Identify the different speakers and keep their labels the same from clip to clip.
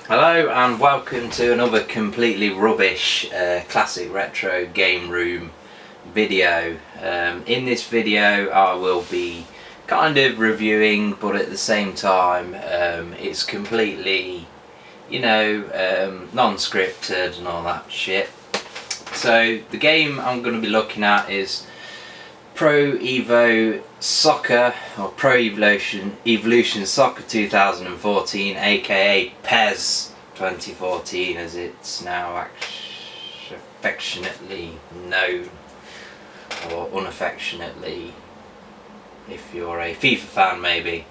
Speaker 1: Hello and welcome to another completely rubbish classic retro game room video. In this video I will be kind of reviewing, but at the same time it's completely, non-scripted and all that shit. So the game I'm going to be looking at is Pro Evo Soccer, or Pro Evolution Soccer 2014, aka PES 2014 as it's now affectionately known, or unaffectionately if you're a FIFA fan maybe.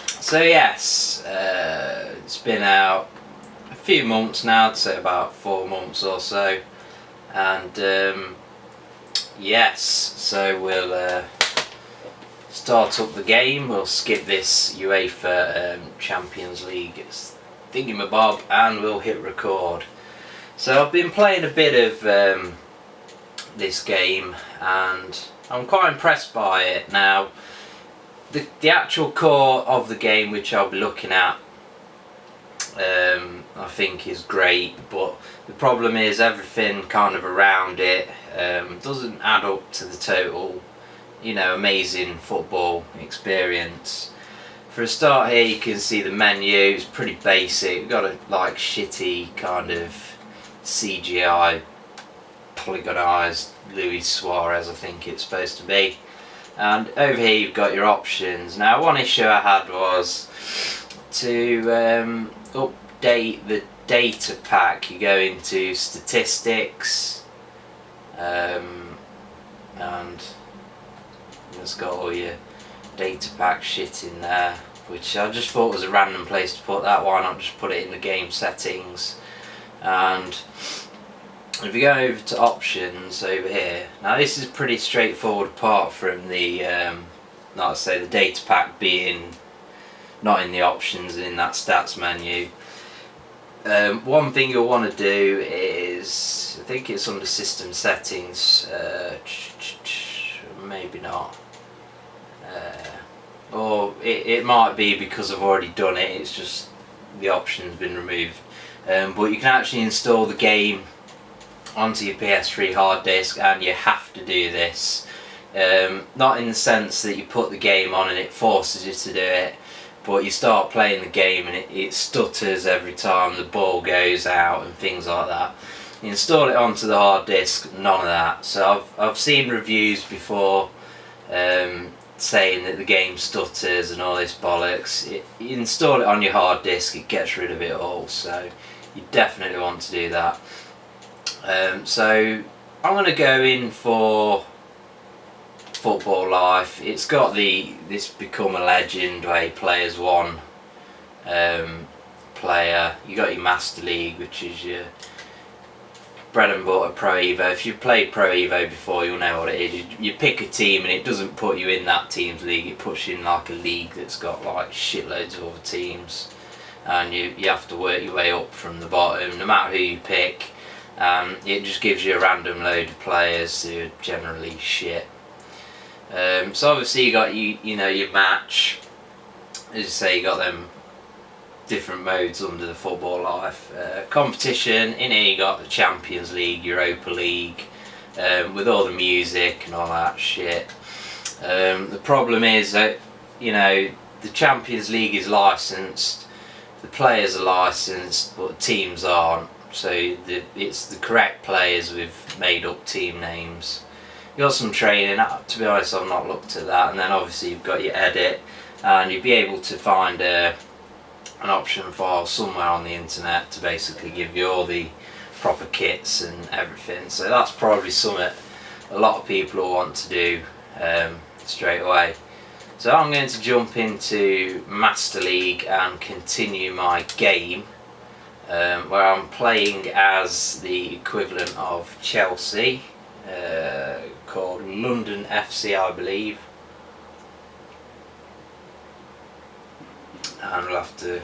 Speaker 1: So yes, it's been out a few months now, I'd say about 4 months or so, and yes, so we'll start up the game. We'll skip this UEFA Champions League thingamabob and we'll hit record. So I've been playing a bit of this game and I'm quite impressed by it. Now the actual core of the game, which I'll be looking at, I think is great, but the problem is everything kind of around it doesn't add up to the total, amazing football experience. For a start, here you can see the menu. It's pretty basic. We've got a shitty kind of CGI polygonized Luis Suarez, I think it's supposed to be. And over here you've got your options. Now one issue I had was to update the data pack. You go into statistics, and it's got all your data pack shit in there, which I just thought was a random place to put that. Why not just put it in the game settings? And if you go over to options over here, now this is pretty straightforward apart from the like I say, the data pack being not in the options and in that stats menu. One thing you'll want to do is, I think it's under system settings, maybe not, or it might be because I've already done it, it's just the option's been removed, but you can actually install the game onto your PS3 hard disk, and you have to do this, not in the sense that you put the game on and it forces you to do it, but you start playing the game and it stutters every time the ball goes out and things like that. You install it onto the hard disk, none of that. So I've seen reviews before saying that the game stutters and all this bollocks. You install it on your hard disk, it gets rid of it all, so you definitely want to do that. So I'm going to go in for Football Life. It's got this Become a Legend where you play as one player. You got your Master League, which is your bread and butter Pro Evo. If you've played Pro Evo before, you'll know what it is. You pick a team and it doesn't put you in that team's league, it puts you in a league that's got shitloads of other teams, and you have to work your way up from the bottom no matter who you pick. It just gives you a random load of players who are generally shit. So obviously you got your match, as you say, you got them different modes under the Football Life. Competition, in here you got the Champions League, Europa League, with all the music and all that shit. The problem is that, the Champions League is licensed, the players are licensed, but the teams aren't. So it's the correct players with made up team names. You got some training, to be honest I've not looked at that, and then obviously you've got your edit, and you'll be able to find an option file somewhere on the internet to basically give you all the proper kits and everything. So that's probably something a lot of people will want to do straight away. So I'm going to jump into Master League and continue my game, where I'm playing as the equivalent of Chelsea, called London FC, I believe, and we'll have to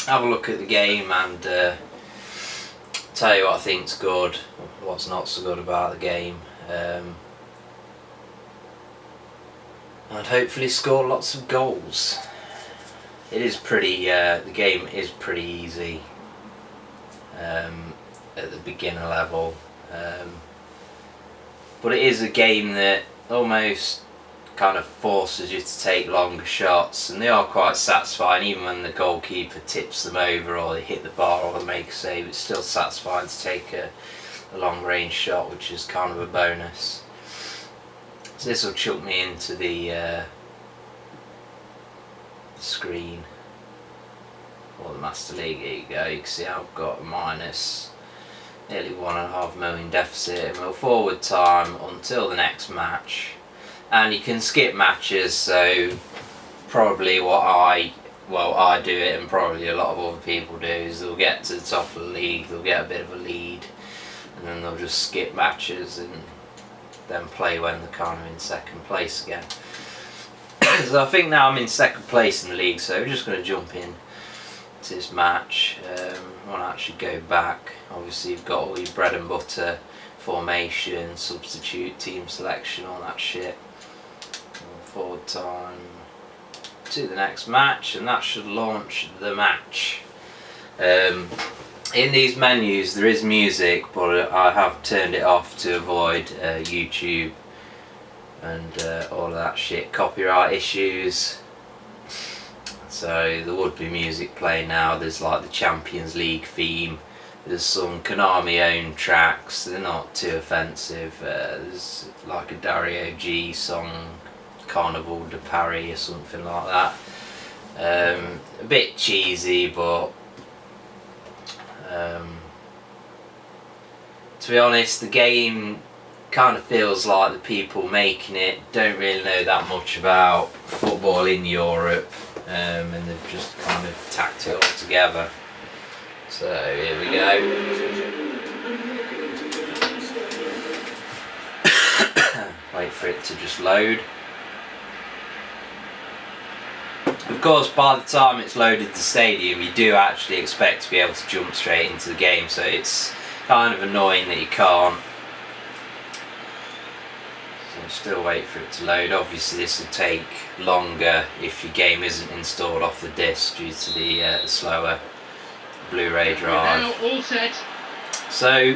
Speaker 1: have a look at the game and tell you what I think's good, what's not so good about the game, and hopefully score lots of goals. it is pretty. The game is pretty easy at the beginner level, but it is a game that almost kind of forces you to take longer shots, and they are quite satisfying. Even when the goalkeeper tips them over, or they hit the bar, or they make a save, it's still satisfying to take a long range shot, which is kind of a bonus. So this will chuck me into the screen for the Master League. Here you go, you can see I've got a minus nearly 1.5 million deficit, and we'll forward time until the next match. And you can skip matches, so probably what I do it, and probably a lot of other people do, is they'll get to the top of the league, they'll get a bit of a lead, and then they'll just skip matches and then play when they're kind of in second place again. So I think now I'm in second place in the league, so we're just going to jump in to this match. I want to actually go back. Obviously you've got all your bread and butter formation, substitute, team selection, all that shit. Forward time to the next match, and that should launch the match. In these menus there is music, but I have turned it off to avoid YouTube and all of that shit, copyright issues. So there would be music playing now. There's like the Champions League theme, there's some Konami owned tracks, they're not too offensive. There's like a Dario G song, Carnival de Paris or something like that. A bit cheesy, but to be honest, the game kind of feels like the people making it don't really know that much about football in Europe, and they've just kind of tacked it all together. So here we go. Wait for it to just load. Of course, by the time it's loaded the stadium, you do actually expect to be able to jump straight into the game, so it's kind of annoying that you can't. So still wait for it to load. Obviously this will take longer if your game isn't installed off the disc due to the slower Blu-ray drive.
Speaker 2: All set.
Speaker 1: So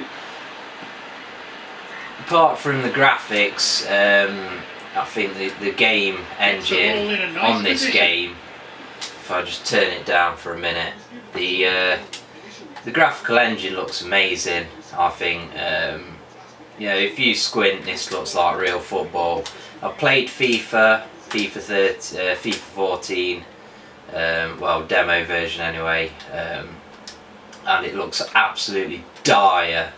Speaker 1: apart from the graphics, I think the game engine on this game, if I just turn it down for a minute, the graphical engine looks amazing. I think you know, if you squint, this looks like real football. I've played FIFA 14, well, demo version anyway, and it looks absolutely dire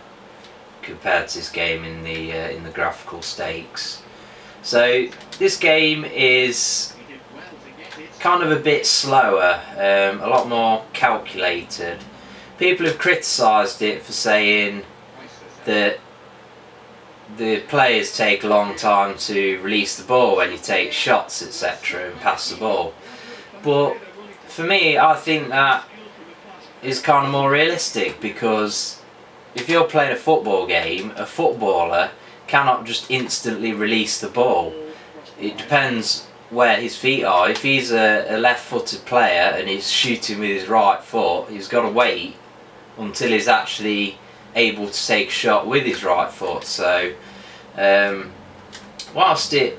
Speaker 1: compared to this game in the graphical stakes. So this game is kind of a bit slower, a lot more calculated. People have criticised it for saying that the players take a long time to release the ball when you take shots, etc., and pass the ball. But for me, I think that is kind of more realistic, because if you're playing a football game, a footballer cannot just instantly release the ball. It depends where his feet are. If he's a left-footed player and he's shooting with his right foot, he's got to wait until he's actually able to take a shot with his right foot. So whilst it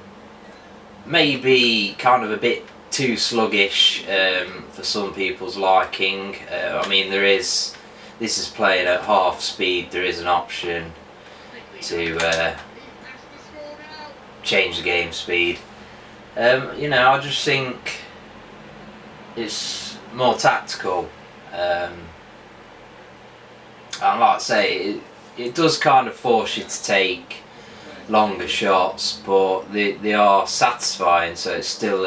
Speaker 1: may be kind of a bit too sluggish for some people's liking, I mean, this is playing at half speed. There is an option to change the game speed. You know, I just think it's more tactical, and like I say, it does kind of force you to take longer shots, but they are satisfying, so it's still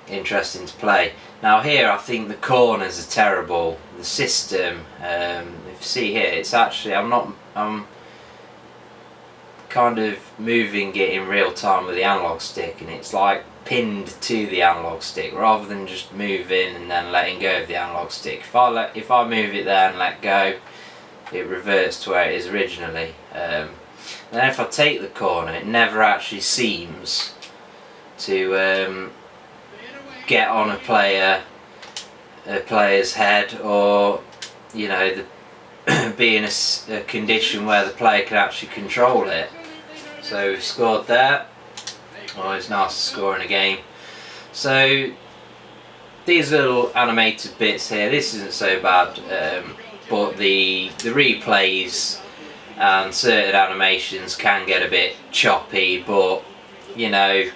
Speaker 1: interesting to play. Now here, I think the corners are terrible. The system, if you see here, it's actually, I'm kind of moving it in real time with the analog stick, and it's like pinned to the analog stick rather than just moving and then letting go of the analog stick. If I move it there and let go, it reverts to where it is originally. Then if I take the corner, it never actually seems to get on a player's head, or you know, be in a condition where the player can actually control it. So we've scored there. Always nice to score in a game. So these little animated bits here, this isn't so bad, but the replays and certain animations can get a bit choppy, but you know,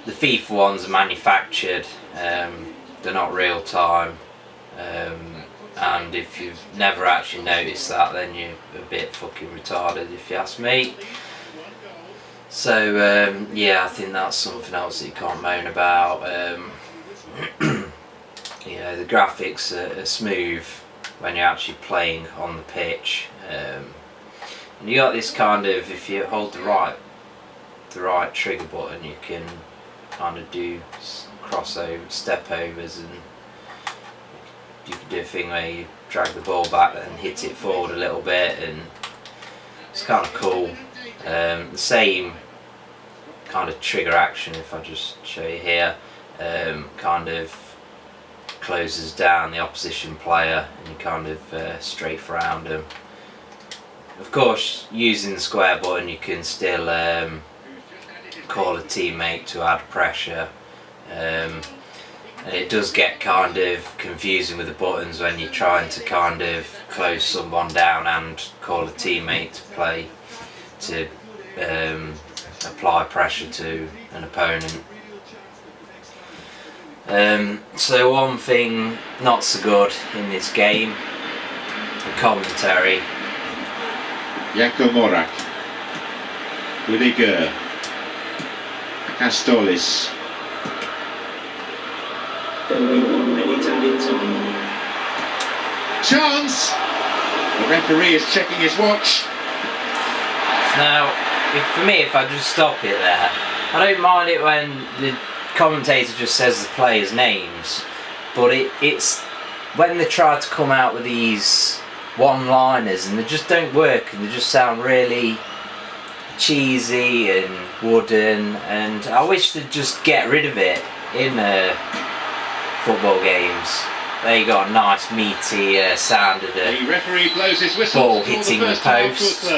Speaker 1: the FIFA ones are manufactured, they're not real time, and if you've never actually noticed that, then you're a bit fucking retarded if you ask me. So yeah, I think that's something else that you can't moan about. You know, the graphics are smooth when you're actually playing on the pitch, and you got this kind of, if you hold the right trigger button, you can kind of do crossover, step overs, and you can do a thing where you drag the ball back and hit it forward a little bit, and it's kind of cool. The same kind of trigger action, if I just show you here, kind of closes down the opposition player and you kind of strafe around them. Of course, using the square button you can still call a teammate to add pressure, and it does get kind of confusing with the buttons when you're trying to kind of close someone down and call a teammate to apply pressure to an opponent. So one thing not so good in this game, the commentary.
Speaker 2: Janko Morak, Rudiger, Castolis. Chance! The referee is checking his watch.
Speaker 1: Now, for me, if I just stop it there, I don't mind it when the commentator just says the players' names, but it's when they try to come out with these one-liners and they just don't work, and they just sound really cheesy and wooden, and I wish they'd just get rid of it in football games. There you got a nice meaty sound of the
Speaker 2: referee blows his whistle
Speaker 1: ball hitting the post.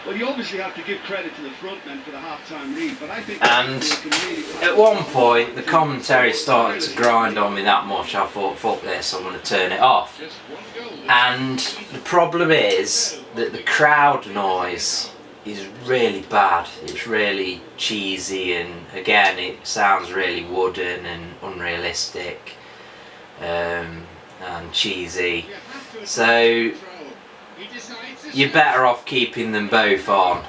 Speaker 3: Well, you obviously have to give credit to the front men for the half-time lead, but I think
Speaker 1: and at one point the commentary started to grind on me that much, I thought, fuck this, I'm going to turn it off. And the problem is that the crowd noise is really bad. It's really cheesy, and again it sounds really wooden and unrealistic, and cheesy. So you're better off keeping them both on,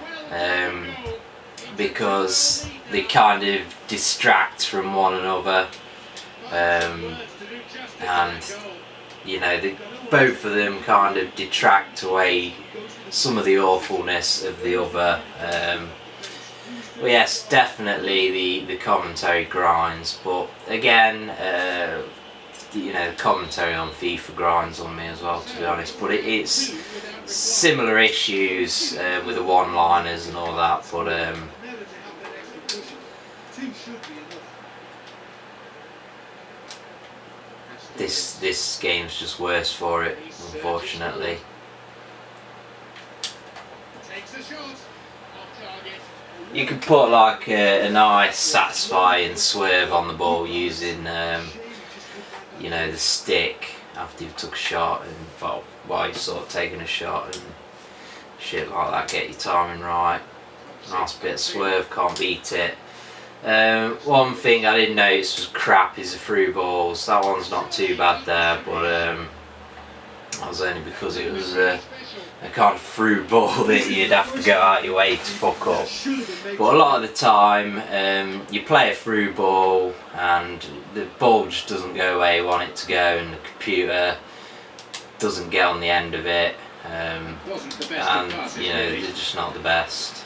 Speaker 1: because they kind of distract from one another, and you know, both of them kind of detract away some of the awfulness of the other. Well, yes, definitely the commentary grinds, but again, you know, the commentary on FIFA grinds on me as well, to be honest. But it's similar issues with the one-liners and all that. But this game's just worse for it, unfortunately. You could put like a nice satisfying swerve on the ball using you know, the stick after you've took a shot, and well, while you're sort of taking a shot and shit like that, get your timing right. Nice bit of swerve, can't beat it. One thing I didn't notice was crap is the through balls. That one's not too bad there, but that was only because it was a kind of through ball that you'd have to go out your way to fuck up. But a lot of the time, you play a through ball and the ball just doesn't go where you want it to go, and the computer doesn't get on the end of it, and you know, they're just not the best.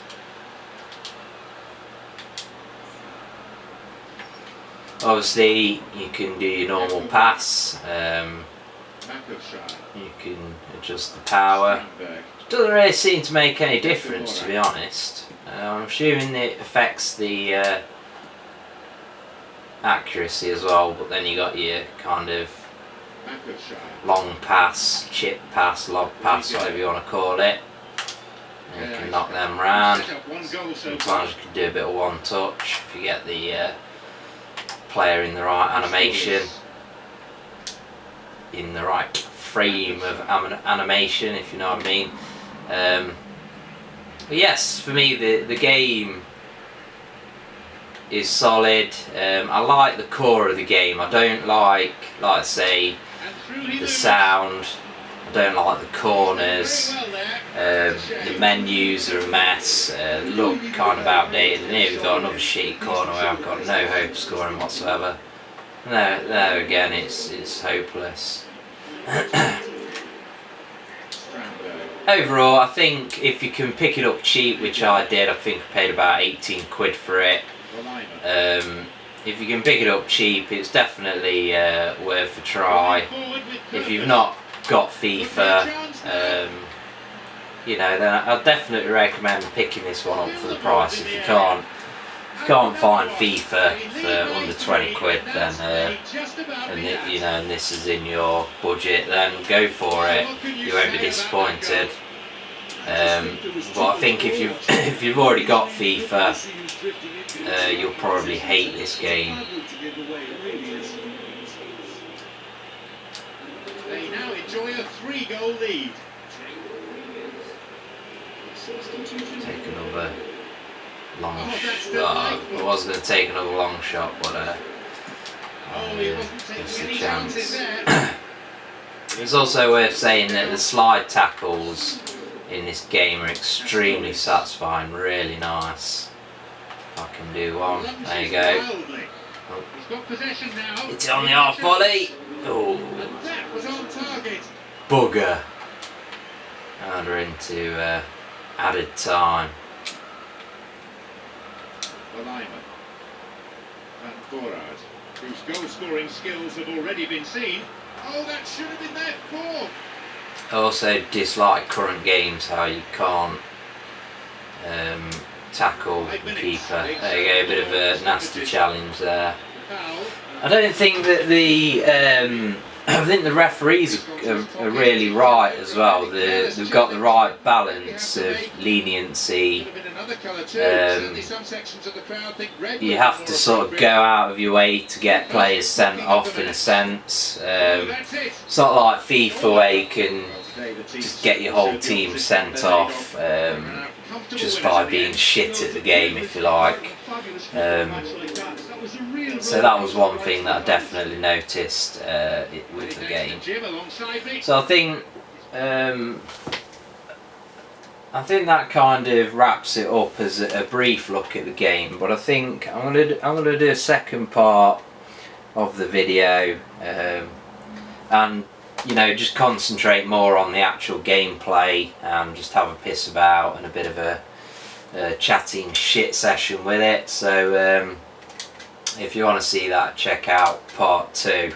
Speaker 1: Obviously, you can do your normal pass. You can adjust the power. Doesn't really seem to make any difference, to be honest. I'm assuming it affects the accuracy as well, but then you got your kind of
Speaker 2: Macclesfield.
Speaker 1: long pass, chip pass, lob pass, whatever you want to call it. And you can knock them round.
Speaker 2: Set up one goal so far.
Speaker 1: Sometimes you can do a bit of one touch if you get the player in the right animation, in the right frame of animation, if you know what I mean. But yes, for me the game is solid. I like the core of the game. I don't like I say,
Speaker 2: And through he
Speaker 1: the
Speaker 2: moves.
Speaker 1: sound. I don't like the corners.
Speaker 2: Very well there.
Speaker 1: The menus are a mess. Look kind of outdated. And here we've got another shitty corner where I've got no hope of scoring whatsoever. There again, it's hopeless. Overall, I think if you can pick it up cheap, which I did, I think I paid about 18 quid for it. If you can pick it up cheap, it's definitely worth a try. If you've not got FIFA, you know, then I'd definitely recommend picking this one up for the price. If you can't find FIFA for under 20 quid, then you know, and this is in your budget, then go for it. You won't be disappointed. But I think if you've already got FIFA, you'll probably hate this game.
Speaker 2: They now enjoy a 3-goal lead.
Speaker 1: Take another long shot. I was going to take another long shot, but
Speaker 2: He wasn't
Speaker 1: missed
Speaker 2: taking
Speaker 1: the
Speaker 2: any chances
Speaker 1: chance.
Speaker 2: there.
Speaker 1: It's also worth saying that the slide tackles in this game are extremely satisfying, really nice. If I can do one, there you go.
Speaker 2: Wildly. He's got possession now.
Speaker 1: It's on the half volley. Oh,
Speaker 2: And that was on target.
Speaker 1: bugger. And we're into added time.
Speaker 2: Lima. And Borad, whose goal-scoring skills have already been seen. Oh, that should have been there before.
Speaker 1: I also dislike current games how you can't tackle the keeper. There you go, a bit of a nasty challenge there.
Speaker 2: Foul.
Speaker 1: I don't think that I think the referees are really right as well. They've got the right balance of leniency.
Speaker 2: Could have been another colour too. Certainly some sections of the crowd think red
Speaker 1: You
Speaker 2: would
Speaker 1: have
Speaker 2: be
Speaker 1: to
Speaker 2: more
Speaker 1: sort of
Speaker 2: appropriate.
Speaker 1: go out of your way to get players sent off in a sense.
Speaker 2: That's it.
Speaker 1: It's not like FIFA where you can
Speaker 2: Well, today the team
Speaker 1: just get your whole
Speaker 2: showed the
Speaker 1: team
Speaker 2: opposite.
Speaker 1: sent
Speaker 2: There you go.
Speaker 1: off
Speaker 2: Comfortable
Speaker 1: just
Speaker 2: winners
Speaker 1: by
Speaker 2: in the
Speaker 1: being
Speaker 2: end.
Speaker 1: shit at the game, if you like. So that was one thing that I definitely noticed with the game.
Speaker 2: Jim alongside me.
Speaker 1: So I think that kind of wraps it up as a brief look at the game. But I think I'm gonna do a second part of the video, and you know, just concentrate more on the actual gameplay and just have a piss about and a bit of a chatting shit session with it. So if you want to see that, check out part 2.